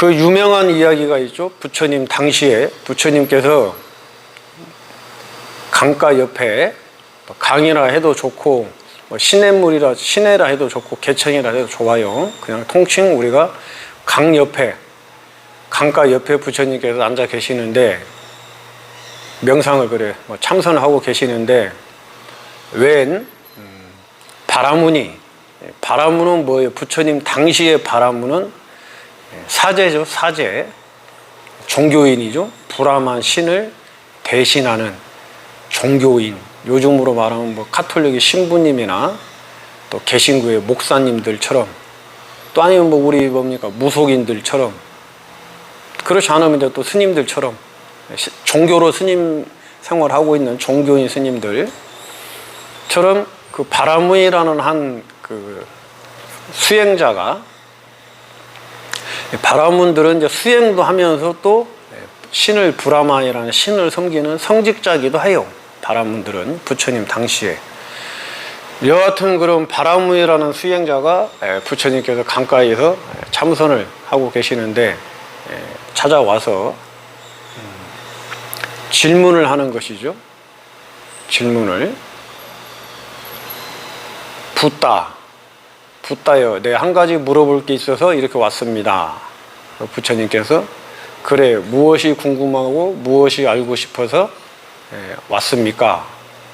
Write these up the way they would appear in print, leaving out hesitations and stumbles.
그 유명한 이야기가 있죠. 부처님 당시에 부처님께서 강가 옆에 강이라 해도 좋고 시냇물이라 시내라 해도 좋고 개천이라 해도 좋아요. 그냥 통칭 우리가 강 옆에 강가 옆에 부처님께서 앉아 계시는데 명상을 그래 참선하고 계시는데 웬 바라문은 뭐예요? 부처님 당시의 바라문은 사제죠. 사제 종교인이죠. 불암한 신을 대신하는 종교인. 요즘으로 말하면 뭐 카톨릭의 신부님이나 또 개신교의 목사님들처럼 또 아니면 뭐 우리 뭡니까 무속인들처럼 그렇지 않으면 또 스님들처럼 종교로 스님 생활하고 있는 종교인 스님들처럼 그 바라문이라는 한 그 수행자가 바라문들은 이제 수행도 하면서 또 신을 브라마이라는 신을 섬기는 성직자이기도 해요. 바라문들은 부처님 당시에 여하튼 그런 바라문이라는 수행자가 부처님께서 강가에서 참선을 하고 계시는데 찾아와서 질문을 하는 것이죠. 질문을 붓다요. 네, 한 가지 물어볼 게 있어서 이렇게 왔습니다. 부처님께서 그래 무엇이 궁금하고 무엇이 알고 싶어서 왔습니까?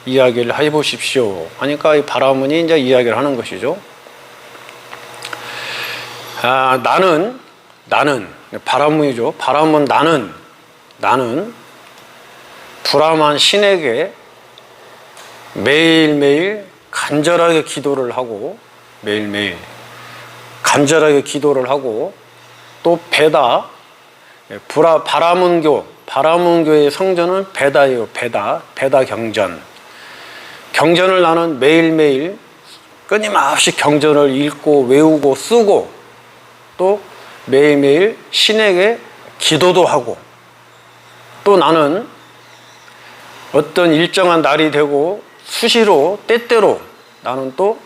이야기를 해보십시오. 하니까 이 바라문이 이제 이야기를 하는 것이죠. 나는 바라문이죠. 바라문 나는 불암한 신에게 매일매일 간절하게 기도를 하고 또 베다 바라문교의 성전은 베다예요. 베다 경전을 나는 매일매일 끊임없이 경전을 읽고 외우고 쓰고 또 매일매일 신에게 기도도 하고 또 나는 어떤 일정한 날이 되고 수시로 때때로 나는 또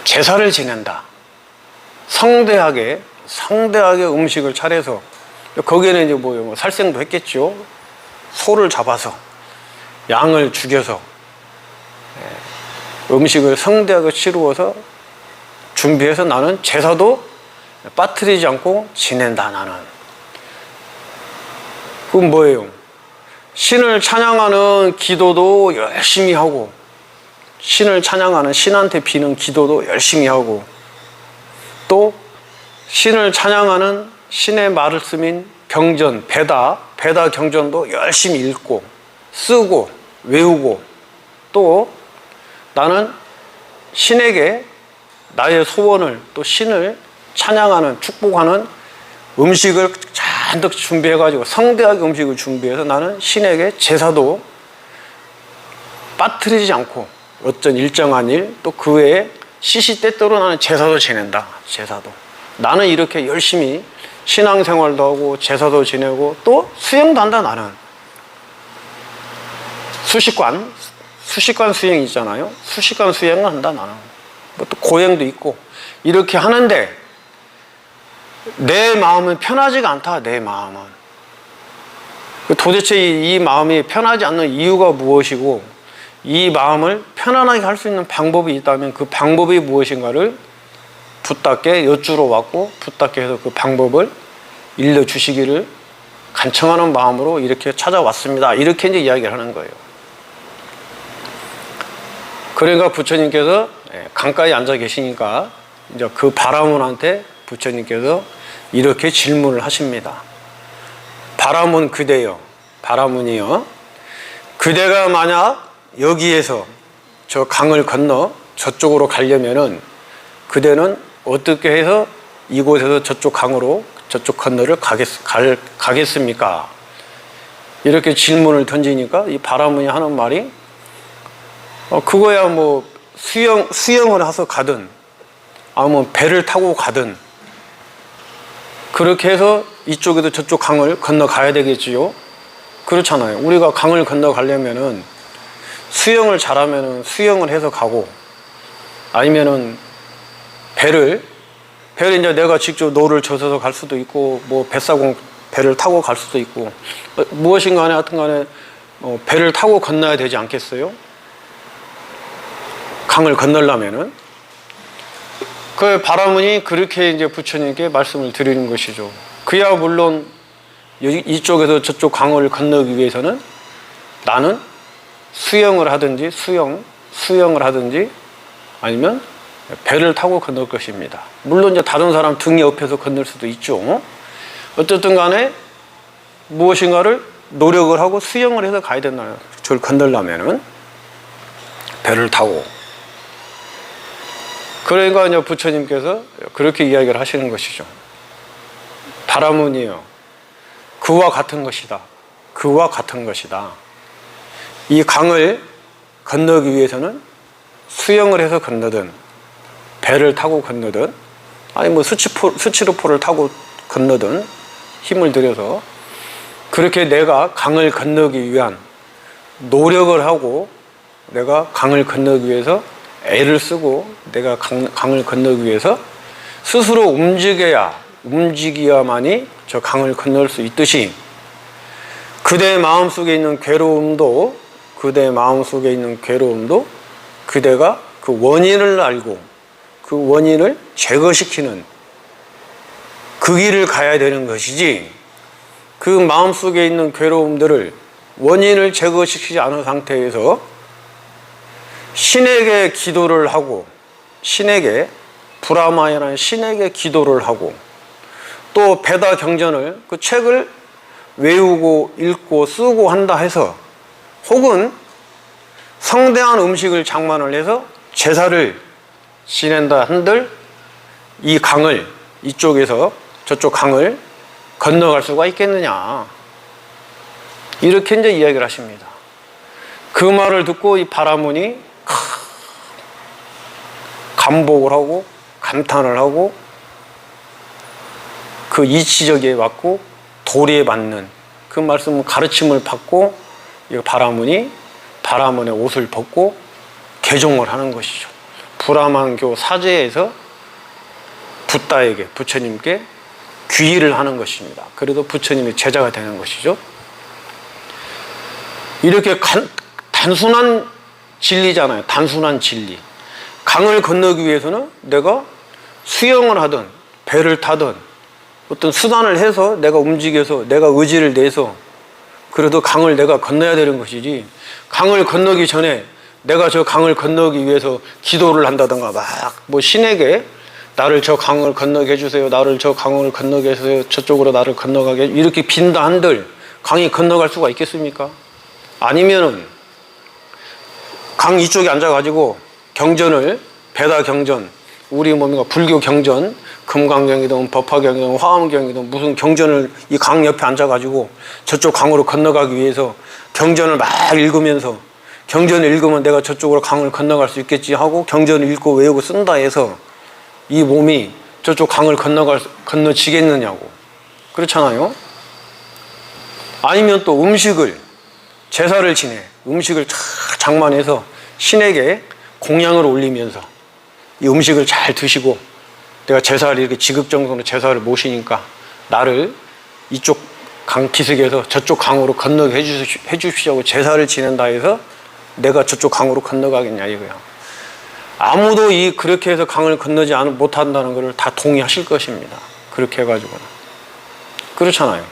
제사를 지낸다. 성대하게 음식을 차려서 거기에는 이제 뭐 살생도 했겠죠. 소를 잡아서 양을 죽여서 음식을 성대하게 치루어서 준비해서 나는 제사도 빠뜨리지 않고 지낸다. 나는 그건 뭐예요? 신을 찬양하는 기도도 열심히 하고 신을 찬양하는 신한테 비는 기도도 열심히 하고 또 신을 찬양하는 신의 말씀인 경전 베다 경전도 열심히 읽고 쓰고 외우고 또 나는 신에게 나의 소원을 또 신을 찬양하는 축복하는 음식을 잔뜩 준비해가지고 성대하게 음식을 준비해서 나는 신에게 제사도 빠뜨리지 않고 어떤 일정한 일 또 그 외에 시시때때로 나는 제사도 지낸다. 제사도 나는 이렇게 열심히 신앙생활도 하고 제사도 지내고 또 수행도 한다. 나는 수식관 수행 있잖아요. 수식관 수행을 한다. 나는 뭐 또 고행도 있고 이렇게 하는데 내 마음은 편하지가 않다. 내 마음은 도대체 이 마음이 편하지 않는 이유가 무엇이고 이 마음을 편안하게 할 수 있는 방법이 있다면 그 방법이 무엇인가를 붓다께 여쭈러 왔고 붓다께 해서 그 방법을 일러주시기를 간청하는 마음으로 이렇게 찾아왔습니다. 이렇게 이제 이야기를 하는 거예요. 그러니까 부처님께서 강가에 앉아 계시니까 이제 그 바라문한테 부처님께서 이렇게 질문을 하십니다. 바라문 그대여, 바라문이여, 그대가 만약 여기에서 저 강을 건너 저쪽으로 가려면은 그대는 어떻게 해서 이곳에서 저쪽 강으로 저쪽 건너를 가겠습니까? 이렇게 질문을 던지니까 이 바라문이 하는 말이 그거야 뭐 수영을 해서 가든 아니면 배를 타고 가든 그렇게 해서 이쪽에도 저쪽 강을 건너 가야 되겠지요. 그렇잖아요. 우리가 강을 건너 가려면은 수영을 잘하면은 수영을 해서 가고 아니면은 배를 배를 이제 내가 직접 노를 젓어서 갈 수도 있고, 뭐 뱃사공 배를 타고 갈 수도 있고, 무엇인가 간에 하여튼 간에 배를 타고 건너야 되지 않겠어요? 강을 건너려면은. 그 바라문이 그렇게 이제 부처님께 말씀을 드리는 것이죠. 그야 물론 이쪽에서 저쪽 강을 건너기 위해서는 나는 수영을 하든지 수영을 하든지 아니면 배를 타고 건널 것입니다. 물론 이제 다른 사람 등 옆에서 건널 수도 있죠. 어쨌든 간에 무엇인가를 노력을 하고 수영을 해서 가야 된다. 저를 건너려면은 배를 타고. 그러니까 이제 부처님께서 그렇게 이야기를 하시는 것이죠. 바라문이요. 그와 같은 것이다. 그와 같은 것이다. 이 강을 건너기 위해서는 수영을 해서 건너든 배를 타고 건너든 아니 뭐 수치로포를 타고 건너든 힘을 들여서 그렇게 내가 강을 건너기 위한 노력을 하고 내가 강을 건너기 위해서 애를 쓰고 내가 강을 건너기 위해서 스스로 움직여야만이 저 강을 건널 수 있듯이 그대의 마음속에 있는 괴로움도 그대가 그 원인을 알고 그 원인을 제거시키는 그 길을 가야 되는 것이지 그 마음속에 있는 괴로움들을 원인을 제거시키지 않은 상태에서 신에게 기도를 하고 브라마이라는 신에게 기도를 하고 또 베다 경전을 그 책을 외우고 읽고 쓰고 한다 해서 혹은 성대한 음식을 장만을 해서 제사를 지낸다 한들 이 강을 이쪽에서 저쪽 강을 건너갈 수가 있겠느냐 이렇게 이제 이야기를 하십니다. 그 말을 듣고 이 바라문이 감복을 하고 감탄을 하고 그 이치적에 맞고 도리에 맞는 그 말씀 가르침을 받고 이 바라문이 바라문의 옷을 벗고 개종을 하는 것이죠. 브라만교 사제에서 부처님께 귀의를 하는 것입니다. 그래도 부처님의 제자가 되는 것이죠. 이렇게 단순한 진리잖아요. 단순한 진리. 강을 건너기 위해서는 내가 수영을 하든 배를 타든 어떤 수단을 해서 내가 움직여서 내가 의지를 내서 그래도 강을 내가 건너야 되는 것이지 강을 건너기 전에 내가 저 강을 건너기 위해서 기도를 한다든가 막 뭐 신에게 나를 저 강을 건너게 해주세요. 나를 저 강을 건너게 해주세요. 저쪽으로 나를 건너가게 이렇게 빈다 한들 강이 건너갈 수가 있겠습니까? 아니면은 강 이쪽에 앉아가지고 경전을 베다 경전 우리 뭡니까 불교 경전 금강경이든 법화경이든 화엄경이든 무슨 경전을 이 강 옆에 앉아가지고 저쪽 강으로 건너가기 위해서 경전을 막 읽으면서 경전을 읽으면 내가 저쪽으로 강을 건너갈 수 있겠지 하고 경전을 읽고 외우고 쓴다 해서 이 몸이 저쪽 강을 건너지겠느냐고 그렇잖아요. 아니면 또 제사를 지내 음식을 장만해서 신에게 공양을 올리면서 이 음식을 잘 드시고 내가 제사를 이렇게 지극정성으로 제사를 모시니까 나를 이쪽 강 기슭에서 저쪽 강으로 건너게 해주시자고 제사를 지낸다 해서 내가 저쪽 강으로 건너가겠냐 이거야. 아무도 그렇게 해서 강을 건너지 못한다는 것을 다 동의하실 것입니다. 그렇게 해가지고는. 그렇잖아요.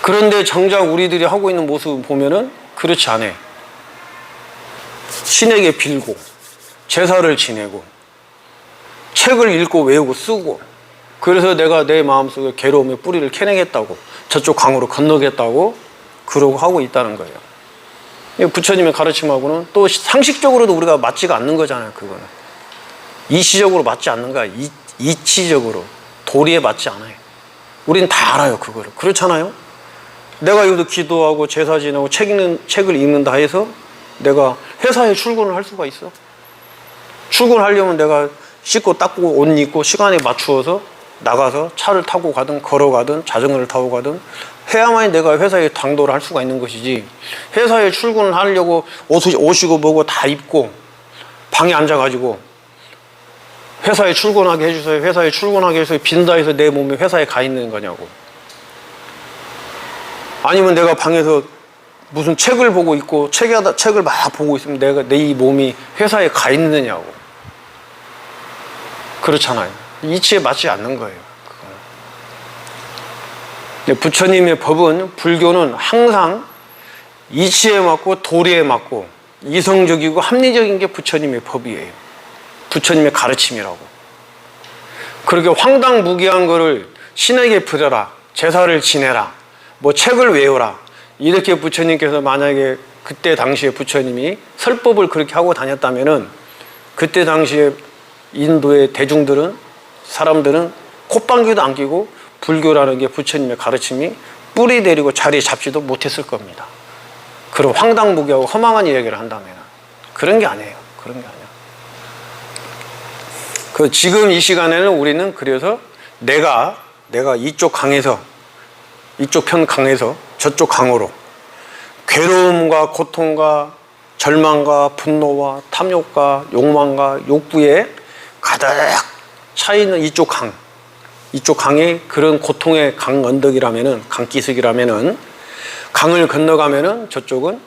그런데 정작 우리들이 하고 있는 모습을 보면은 그렇지 않아. 신에게 빌고 제사를 지내고 책을 읽고 외우고 쓰고 그래서 내가 내 마음속에 괴로움의 뿌리를 캐내겠다고 저쪽 강으로 건너겠다고 그러고 하고 있다는 거예요. 부처님의 가르침하고는 또 상식적으로도 우리가 맞지가 않는 거잖아요. 그거는 이치적으로 맞지 않는 거야. 이치적으로 도리에 맞지 않아요. 우리는 다 알아요. 그거를. 그렇잖아요. 내가 여기서 기도하고 제사 지내고 책을 읽는다 해서 내가 회사에 출근을 할 수가 있어. 출근하려면 내가 씻고 닦고 옷 입고 시간에 맞추어서 나가서 차를 타고 가든 걸어가든 자전거를 타고 가든 해야만이 내가 회사에 당도를 할 수가 있는 것이지 회사에 출근을 하려고 옷이고 뭐고 다 입고 방에 앉아가지고 회사에 출근하게 해주세요. 회사에 출근하게 해서 빈다 해서 내 몸이 회사에 가 있는 거냐고. 아니면 내가 방에서 무슨 책을 보고 있고 책을 막 보고 있으면 내 이 몸이 회사에 가 있느냐고. 그렇잖아요. 이치에 맞지 않는 거예요. 근데 부처님의 법은, 불교는 항상 이치에 맞고 도리에 맞고 이성적이고 합리적인 게 부처님의 법이에요. 부처님의 가르침이라고. 그렇게 황당무계한 거를 신에게 부려라, 제사를 지내라, 뭐 책을 외우라, 이렇게 부처님께서 만약에 그때 당시에 부처님이 설법을 그렇게 하고 다녔다면은 그때 당시에 인도의 대중들은, 사람들은 콧방귀도 안 끼고 불교라는 게 부처님의 가르침이 뿌리 내리고 자리 잡지도 못했을 겁니다. 그런 황당무계하고 허망한 이야기를 한다면 그런 게 아니에요. 그런 게 아니에요. 지금 이 시간에는 우리는 그래서 내가 이쪽 강에서, 이쪽 편 강에서 저쪽 강으로 괴로움과 고통과 절망과 분노와 탐욕과 욕망과 욕구에 가득 차 있는 이쪽 강에 그런 고통의 강 언덕이라면은, 강기슭이라면은, 강을 건너가면은 저쪽은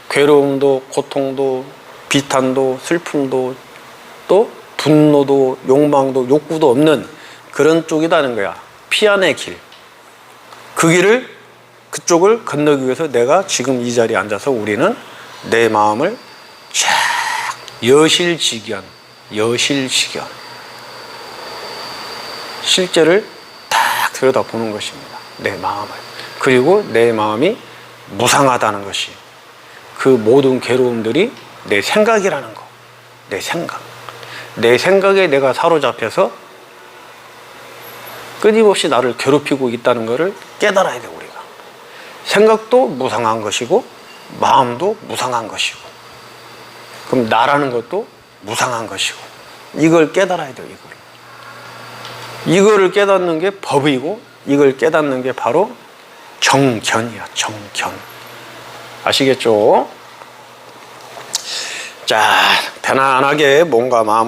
괴로움도 고통도 비탄도 슬픔도 또 분노도 욕망도 욕구도 없는 그런 쪽이라는 거야. 피안의 길. 그쪽을 건너기 위해서 내가 지금 이 자리에 앉아서 우리는 내 마음을 쫙 여실직연, 실제를 딱 들여다보는 것입니다. 내 마음을. 그리고 내 마음이 무상하다는 것이, 그 모든 괴로움들이 내 생각이라는 거. 내 생각. 내 생각에 내가 사로잡혀서 끊임없이 나를 괴롭히고 있다는 것을 깨달아야 돼, 우리가. 생각도 무상한 것이고 마음도 무상한 것이고, 그럼 나라는 것도 무상한 것이고, 이걸 깨달아야 돼요. 이거를 깨닫는 게 법이고, 이걸 깨닫는 게 바로 정견이야. 정견. 아시겠죠? 자, 편안하게 몸과 마음